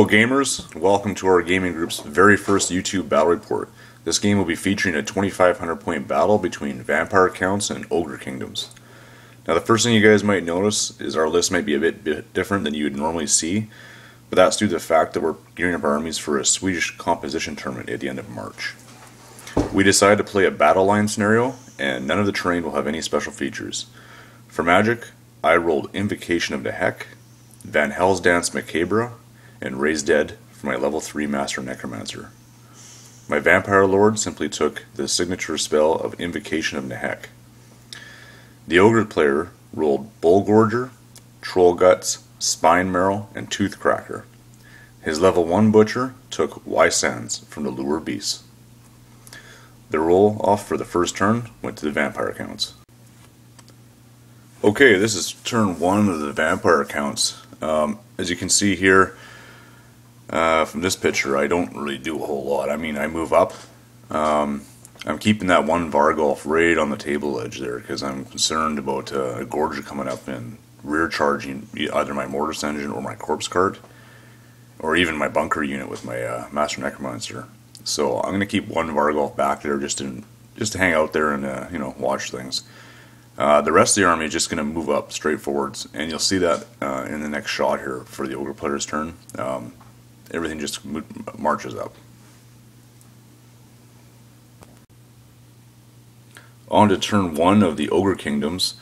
Hello gamers, welcome to our gaming group's very first YouTube battle report. This game will be featuring a 2,500 point battle between Vampire Counts and Ogre Kingdoms. Now the first thing you guys might notice is our list might be a bit different than you would normally see, but that's due to the fact that we're gearing up our armies for a Swedish composition tournament at the end of March. We decided to play a battle line scenario, and none of the terrain will have any special features. For Magic, I rolled Invocation of the Heck, Van Hell's Dance Macabre, and Raise Dead for my level 3 Master Necromancer. My Vampire Lord simply took the signature spell of Invocation of Nehek. The Ogre player rolled Bull Gorger, Troll Guts, Spine Marrow, and Tooth Cracker. His level 1 Butcher took Wysands from the Lure Beasts. The roll off for the first turn went to the Vampire Counts. Okay, this is turn 1 of the Vampire Counts. As you can see here, from this picture, I don't really do a whole lot. I mean, I move up. I'm keeping that one Vargolf right on the table edge there because I'm concerned about a Gorger coming up and rear charging either my Mortis Engine or my Corpse Cart, or even my bunker unit with my Master Necromancer. So I'm going to keep one Vargolf back there just to hang out there and watch things. The rest of the army is just going to move up straight forwards, and you'll see that in the next shot here for the Ogre player's turn. Everything just marches up. On to turn 1 of the Ogre Kingdoms,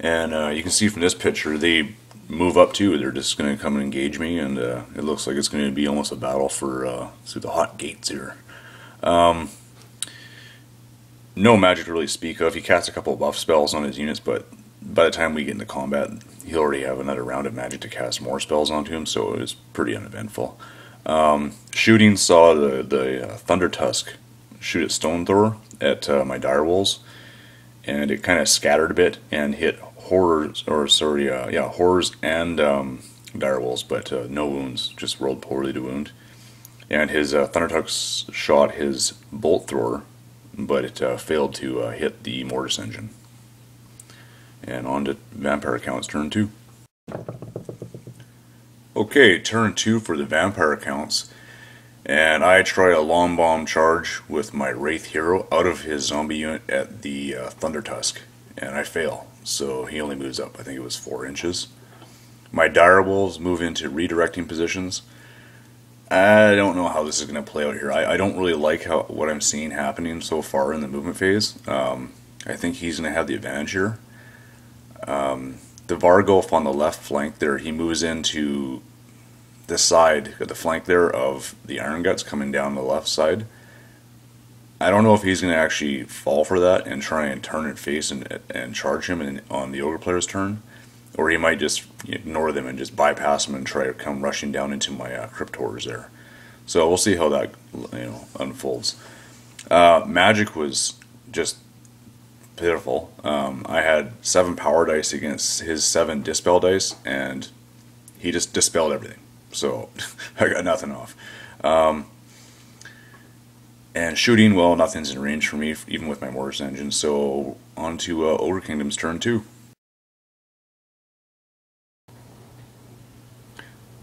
and you can see from this picture they move up too. They're just going to come and engage me, and it looks like it's going to be almost a battle for through the hot gates here. No magic to really speak of. He casts a couple of buff spells on his units, but by the time we get into combat, he'll already have another round of magic to cast more spells onto him, so it was pretty uneventful. Shooting saw the Thunder Tusk shoot at Stone Thrower at my Direwolves, and it kind of scattered a bit and hit Horrors, Horrors and Direwolves, but no wounds, just rolled poorly to wound. And his Thunder Tusk shot his Bolt Thrower, but it failed to hit the Mortis Engine. And on to Vampire Counts turn 2. Okay, turn 2 for the Vampire Counts, and I try a long bomb charge with my Wraith Hero out of his zombie unit at the Thunder Tusk, and I fail, so he only moves up, I think it was 4 inches. My Direwolves move into redirecting positions. I don't know how this is going to play out here. I don't really like what I'm seeing happening so far in the movement phase. I think he's going to have the advantage here. The Vargolf on the left flank there, he moves into the side, the flank there of the Iron Guts coming down the left side. I don't know if he's going to actually fall for that and try and turn and face and charge him on the Ogre player's turn, or he might just ignore them and just bypass them and try to come rushing down into my Cryptors there. So we'll see how that unfolds. Magic was just pitiful. I had 7 power dice against his 7 dispel dice, and he just dispelled everything. So I got nothing off. And shooting, well, nothing's in range for me, even with my Mortis Engine. So on to Ogre Kingdom's turn 2.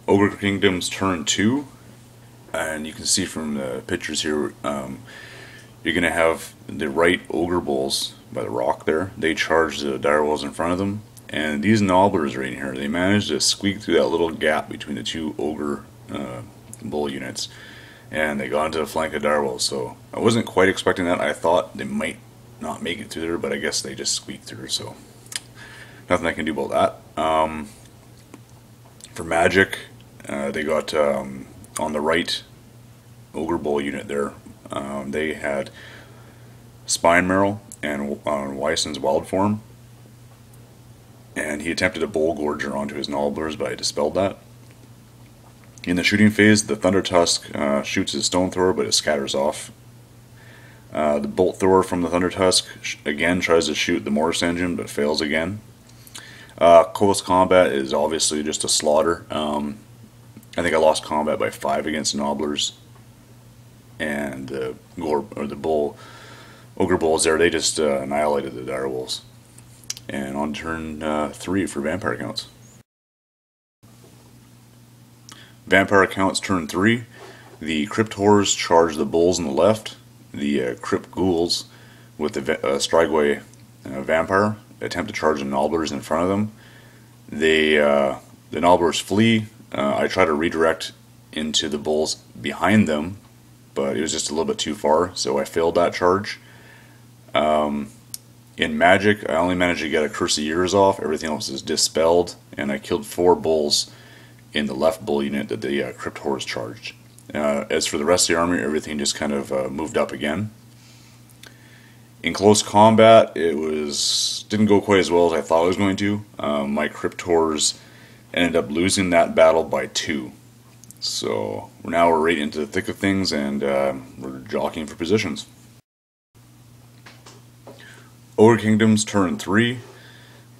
Ogre Kingdom's turn 2, and you can see from the pictures here, you're going to have the right Ogre Bulls by the rock there. They charge the Direwolves in front of them, and these Nobblers right here, they managed to squeak through that little gap between the 2 Ogre Bull units, and they got into the flank of Direwolves. So I wasn't quite expecting that. I thought they might not make it through there, but I guess they just squeaked through, so nothing I can do about that. For Magic, they got on the right Ogre Bull unit there, they had Spine Marrow and Wysan's Wild Form, and he attempted a Bull Gorger onto his Nobblers, but I dispelled that. In the shooting phase, the Thunder Tusk shoots his Stone Thrower, but it scatters off. The Bolt Thrower from the Thunder Tusk again tries to shoot the Mortis Engine, but fails again. Close combat is obviously just a slaughter. I think I lost combat by 5 against Nobblers, and the Ogre Bulls there, they just annihilated the Direwolves. And on turn 3 for Vampire Counts. Vampire counts turn 3. The Crypt Horrors charge the bulls on the left. The Crypt Ghouls with the Strigoi Vampire attempt to charge the Nobblers in front of them. The Nobblers flee. I try to redirect into the bulls behind them, but it was just a little bit too far, so I failed that charge. In Magic, I only managed to get a Curse of Years off. Everything else is dispelled, and I killed 4 bulls in the left bull unit that the Crypt Horrors charged. As for the rest of the army, everything just kind of moved up again. In close combat, didn't go quite as well as I thought it was going to. My Crypt Horrors ended up losing that battle by 2. So now we're right into the thick of things, and we're jockeying for positions. Ogre Kingdoms turn 3.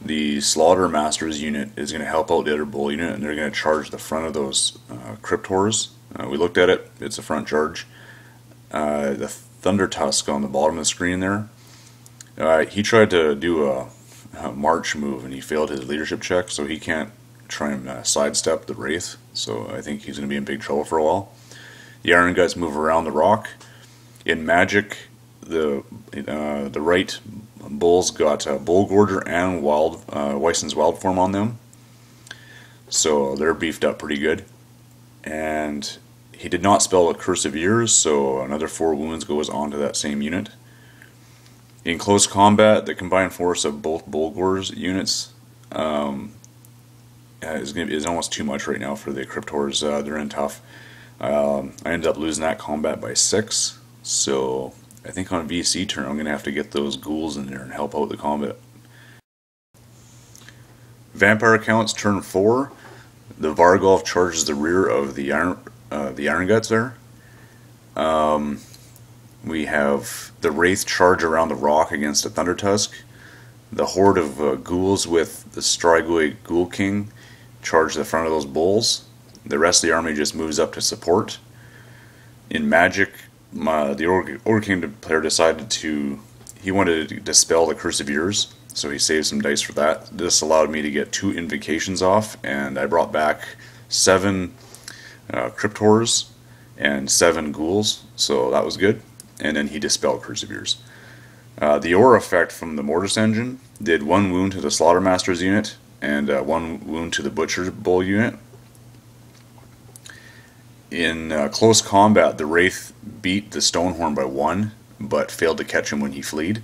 The Slaughter Masters unit is going to help out the other bull unit, and they're going to charge the front of those Crypt Horrors. We looked at it, it's a front charge. The Thunder Tusk on the bottom of the screen there, he tried to do a march move and he failed his leadership check, so he can't try and sidestep the Wraith, so I think he's going to be in big trouble for a while. The Iron Guts move around the rock. In Magic, the right bulls got Bull Gorger and Weissen's Wild Form on them, so they're beefed up pretty good. And he did not spell a Curse of Years, so another 4 wounds goes onto that same unit. In close combat, the combined force of both Bull Gorger's units is almost too much right now for the Crypt Horrors. They're in tough. I ended up losing that combat by 6, so I think on VC turn I'm going to have to get those ghouls in there and help out the combat. Vampire counts turn 4. The Vargolf charges the rear of the Iron Guts there. We have the Wraith charge around the rock against the Thunder Tusk. The horde of ghouls with the Strigoi Ghoul King charge the front of those bulls. The rest of the army just moves up to support. In Magic, the Ogre Kingdom player decided he wanted to dispel the Curse of Years, so he saved some dice for that. This allowed me to get 2 invocations off, and I brought back 7 Crypt Horrors and 7 ghouls, so that was good. And then he dispelled Curse of Years. The aura effect from the Mortis engine did 1 wound to the Slaughter Masters unit and 1 wound to the Butcher Bull unit. In close combat, the Wraith beat the Stonehorn by 1, but failed to catch him when he fled.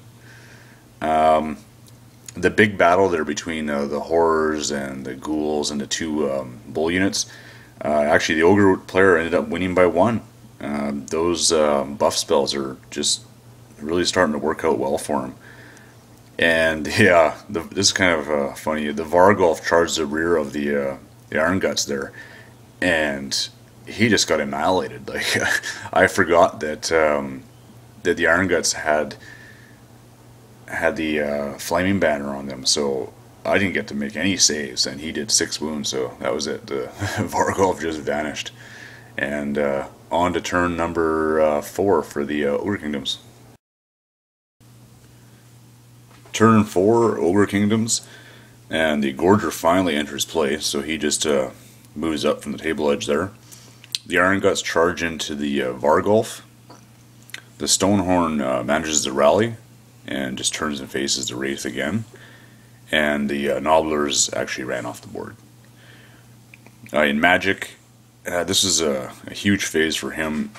The big battle there between the Horrors and the Ghouls and the 2 Bull units, actually the Ogre player ended up winning by 1. Those buff spells are just really starting to work out well for him. And yeah, this is kind of funny. The Vargolf charged the rear of the Iron Guts there, and he just got annihilated. Like I forgot that that the Iron Guts had the flaming banner on them, so I didn't get to make any saves, and he did 6 wounds, so that was it. Vargolf just vanished. And on to turn number 4 for the Ogre Kingdoms. Turn 4, Ogre Kingdoms, and the Gorger finally enters play, so he just moves up from the table edge there. The Iron Guts charge into the Vargolf. The Stonehorn manages to rally and just turns and faces the Wraith again. And the Nobblers actually ran off the board. In Magic, this is a huge phase for him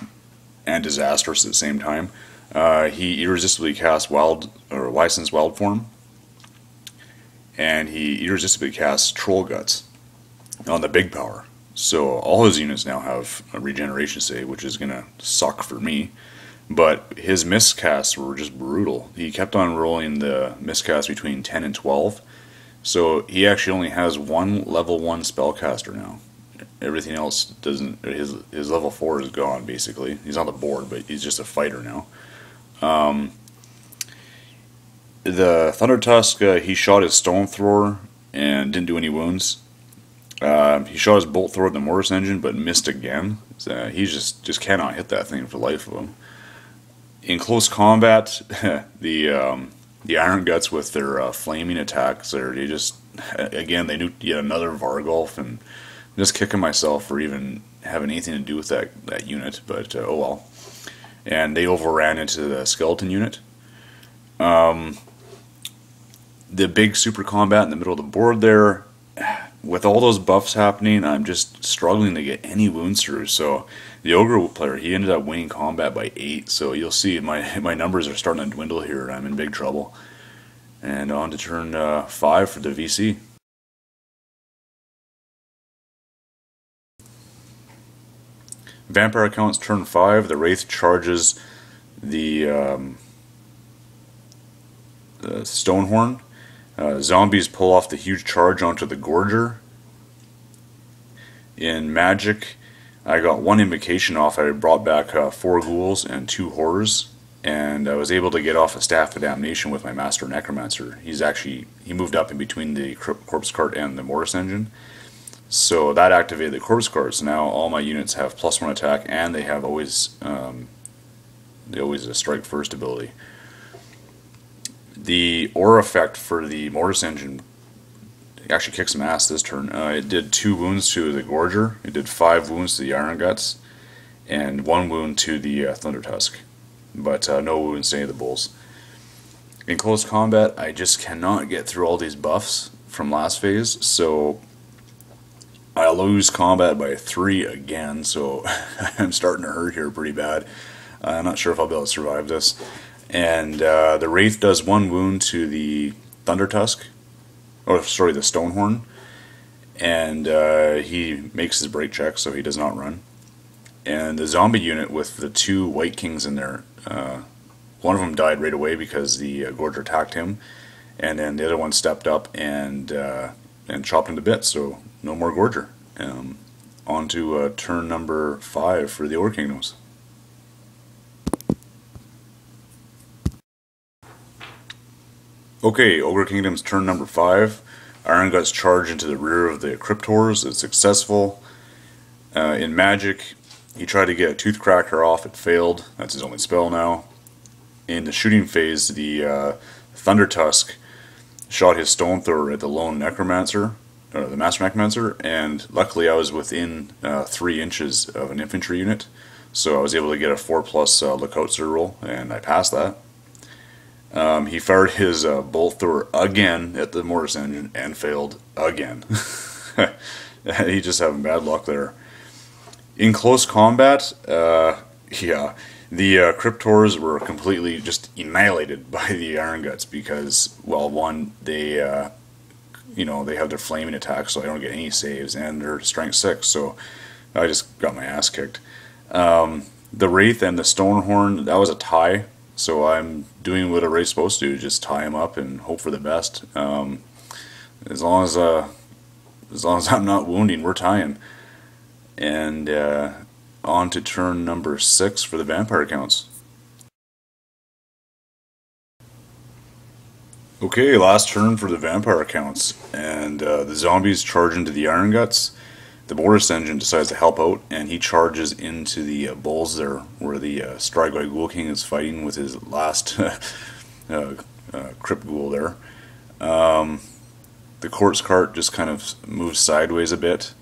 and disastrous at the same time. He irresistibly cast Weissen's Wild Form, and he irresistibly casts Troll Guts on the big power. So all his units now have a regeneration save, which is going to suck for me. But his miscasts were just brutal. He kept on rolling the miscasts between 10 and 12. So he actually only has 1 level 1 spellcaster now. Everything else doesn't. His level 4 is gone, basically. He's on the board, but he's just a fighter now. The Thunder Tusk, he shot his Stone Thrower and didn't do any wounds. He shot his Bolt Thrower at the Mortis engine, but missed again. He just cannot hit that thing for the life of him. In close combat, the Iron Guts with their flaming attacks, they just, again, they nuked yet another Vargolf, and just kicking myself for even having anything to do with that unit, but oh well. And they overran into the skeleton unit. The big super combat in the middle of the board there, with all those buffs happening, I'm just struggling to get any wounds through. So the Ogre player, he ended up winning combat by 8. So you'll see my numbers are starting to dwindle here, and I'm in big trouble. And on to turn 5 for the VC. Vampire accounts turn 5. The Wraith charges the Stonehorn. Zombies pull off the huge charge onto the Gorger. In Magic, I got 1 invocation off. I brought back 4 ghouls and 2 horrors, and I was able to get off a Staff of Damnation with my Master Necromancer. He moved up in between the Corpse Cart and the Mortis Engine, so that activated the Corpse Cart. So now all my units have +1 attack, and they have always a strike first ability. The aura effect for the Mortis Engine actually kicked some ass this turn. It did 2 wounds to the Gorger, it did 5 wounds to the Iron Guts, and 1 wound to the Thunder Tusk, but no wounds to any of the Bulls. In close combat, I just cannot get through all these buffs from last phase, so I lose combat by 3 again, so I'm starting to hurt here pretty bad. I'm not sure if I'll be able to survive this. And the Wraith does 1 wound to the Thunder Tusk, or sorry, the Stonehorn, and he makes his break check, so he does not run. And the zombie unit with the 2 White Kings in there, one of them died right away because the Gorger attacked him, and then the other one stepped up and chopped him to bits, so no more Gorger. On to turn number 5 for the Ogre Kingdoms. Okay, Ogre Kingdom's turn number 5. Iron Guts charge into the rear of the Cryptors. It's successful. In Magic, he tried to get a Toothcracker off. It failed. That's his only spell now. In the shooting phase, the Thunder Tusk shot his Stone Thrower at the lone Necromancer, or the Master Necromancer, and luckily I was within 3 inches of an infantry unit, so I was able to get a 4+ Lookout Sir roll, and I passed that. He fired his Bolt Thrower again at the Mortis Engine and failed again. He's just having bad luck there. In close combat, yeah, the Cryptors were completely just annihilated by the Iron Guts because, well, one, they they have their flaming attack, so I don't get any saves, and they're strength 6, so I just got my ass kicked. The Wraith and the Stonehorn, that was a tie. So I'm doing what a Wraith's supposed to do, just tie him up and hope for the best. As long as I'm not wounding, we're tying. And on to turn number 6 for the Vampire counts. Okay, last turn for the Vampire counts, and the zombies charge into the Iron Guts. The Mortis Engine decides to help out, and he charges into the Bulls there, where the Strigoi Ghoul King is fighting with his last Crypt Ghoul there. The Corpse Cart just kind of moves sideways a bit,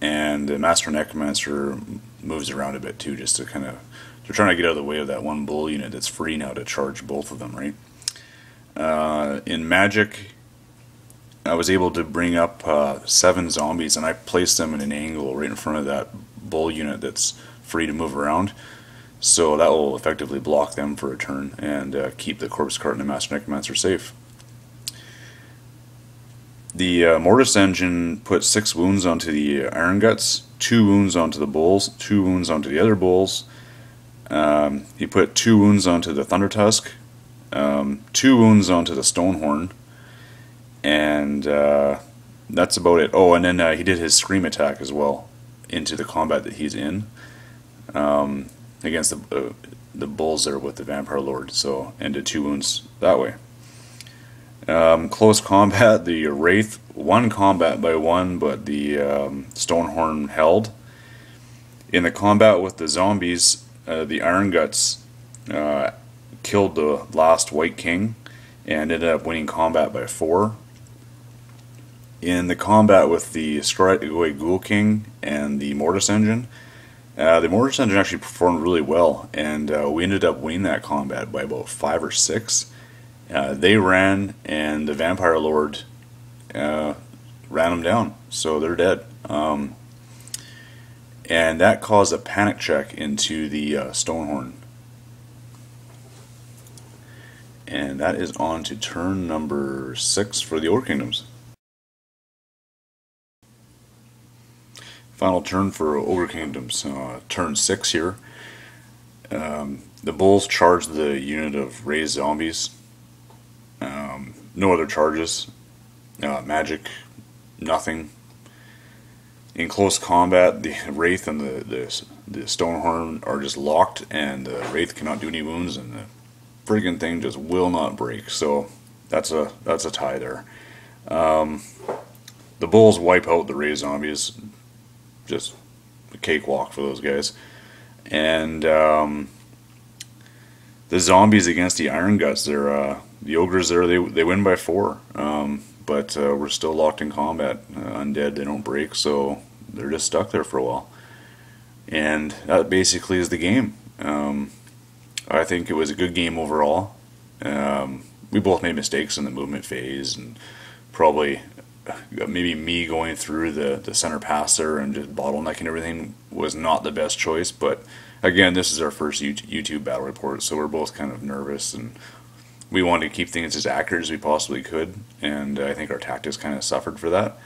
and the Master Necromancer moves around a bit too, just to kind of... They're trying to get out of the way of that one Bull unit that's free now to charge both of them, right? In Magic, I was able to bring up 7 zombies, and I placed them in an angle right in front of that Bull unit that's free to move around. So that will effectively block them for a turn and keep the Corpse Cart and the Master Necromancer safe. The Mortis Engine put 6 wounds onto the Iron Guts, 2 wounds onto the Bulls, 2 wounds onto the other Bulls. He put 2 wounds onto the Thunder Tusk, 2 wounds onto the Stonehorn, and that's about it. Oh, and then he did his Scream attack as well into the combat that he's in against the Bulls there with the Vampire Lord, so, and did 2 wounds that way. Close combat, the Wraith won combat by 1, but the Stonehorn held. In the combat with the zombies, the Iron Guts killed the last White King and ended up winning combat by 4. In the combat with the Strightaway Ghoul King and the Mortis engine, the Mortis engine actually performed really well, and we ended up winning that combat by about 5 or 6. They ran, and the Vampire Lord ran them down, so they're dead. And that caused a panic check into the Stonehorn. And that is on to turn number 6 for the Ogre Kingdoms. Final turn for Ogre Kingdoms, turn 6 here. The Bulls charge the unit of raised zombies. No other charges. Magic, nothing. In close combat, the Wraith and the Stonehorn are just locked, and the Wraith cannot do any wounds, and the friggin' thing just will not break. So that's a tie there. The Bulls wipe out the raised zombies. Just a cakewalk for those guys. And the zombies against the Iron Guts, they're the Ogres there, they win by 4. But we're still locked in combat. Undead, they don't break, so they're just stuck there for a while. And that basically is the game. I think it was a good game overall. We both made mistakes in the movement phase, and probably maybe me going through the center pass there and just bottlenecking everything was not the best choice. But again, this is our first YouTube battle report, so we're both kind of nervous, and we wanted to keep things as accurate as we possibly could, and I think our tactics kind of suffered for that.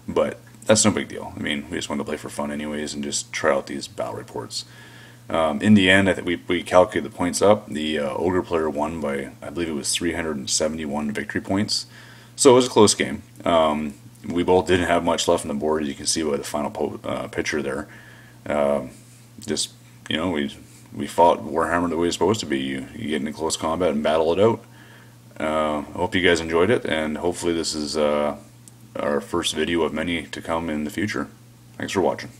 But that's no big deal. I mean, we just wanted to play for fun anyways and just try out these battle reports. In the end, I think we calculated the points up. The Ogre player won by, I believe it was 371 victory points. So it was a close game. We both didn't have much left on the board, as you can see by the final picture there. Just, you know, we fought Warhammer the way it's supposed to be. You get into close combat and battle it out. I hope you guys enjoyed it, and hopefully this is our first video of many to come in the future. Thanks for watching.